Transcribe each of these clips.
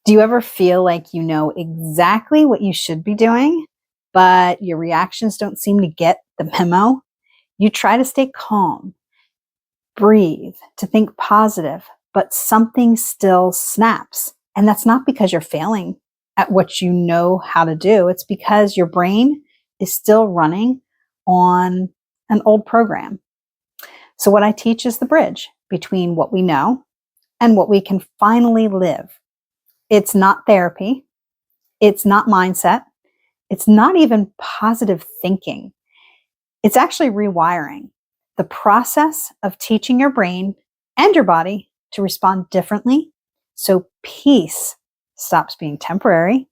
Do you ever feel like you know exactly what you should be doing, but your reactions don't seem to get the memo? You try to stay calm, breathe, to think positive, but something still snaps. And that's not because you're failing at what you know how to do. It's because your brain is still running on an old program. So what I teach is the bridge between what we know and what we can finally live. It's not therapy. It's not mindset. It's not even positive thinking. It's actually rewiring, the process of teaching your brain and your body to respond differently so peace stops being temporary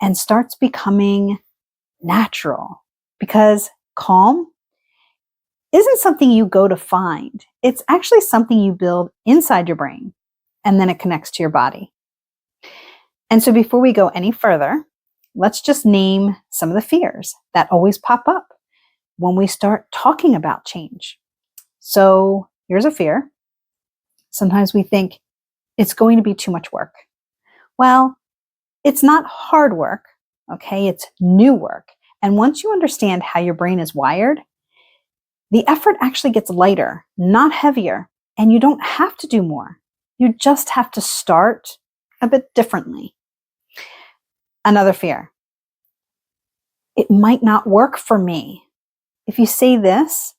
and starts becoming natural. Because calm isn't something you go to find. It's actually something you build inside your brain, and then it connects to your body. And so before we go any further, let's just name some of the fears that always pop up when we start talking about change. So here's a fear. Sometimes we think it's going to be too much work. Well, it's not hard work, okay? It's new work. And once you understand how your brain is wired, the effort actually gets lighter, not heavier, and you don't have to do more. You just have to start a bit differently. Another fear. It might not work for me. If you say this,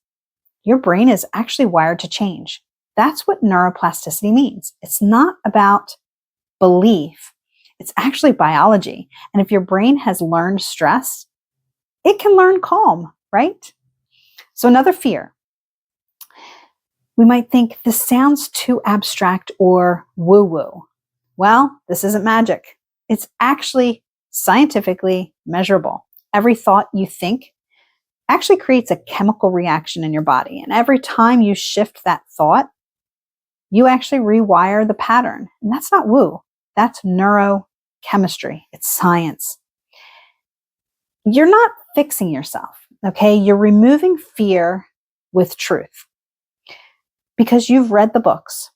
your brain is actually wired to change. That's what neuroplasticity means. It's not about belief. It's actually biology. And if your brain has learned stress, it can learn calm, right? So another fear. We might think this sounds too abstract or woo-woo. Well, this isn't magic. It's actually scientifically measurable. Every thought you think actually creates a chemical reaction in your body. And every time you shift that thought, you actually rewire the pattern. And that's not woo. That's neurochemistry. It's science. You're not fixing yourself, okay? You're removing fear with truth. Because you've read the books.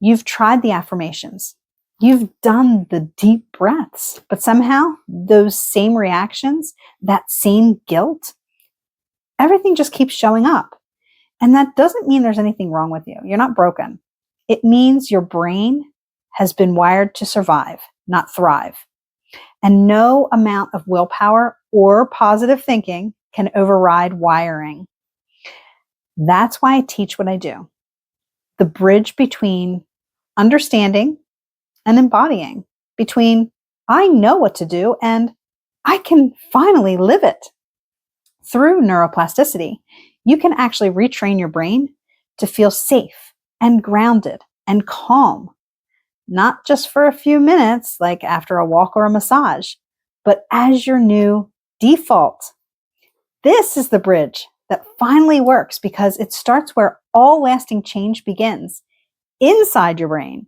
You've tried the affirmations. You've done the deep breaths. But somehow, those same reactions, that same guilt, everything just keeps showing up. And that doesn't mean there's anything wrong with you. You're not broken. It means your brain has been wired to survive, not thrive. And no amount of willpower or positive thinking can override wiring. That's why I teach what I do. The bridge between understanding and embodying, between I know what to do and I can finally live it. Through neuroplasticity, you can actually retrain your brain to feel safe and grounded and calm, not just for a few minutes, like after a walk or a massage, but as your new default. This is the bridge that finally works because it starts where all lasting change begins, inside your brain.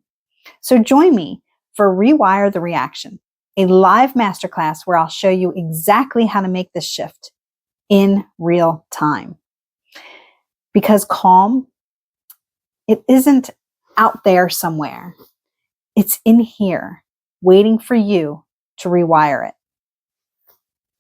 So join me for Rewire the Reaction, a live masterclass where I'll show you exactly how to make this shift in real time. Because calm, it isn't out there somewhere. It's in here, waiting for you to rewire it.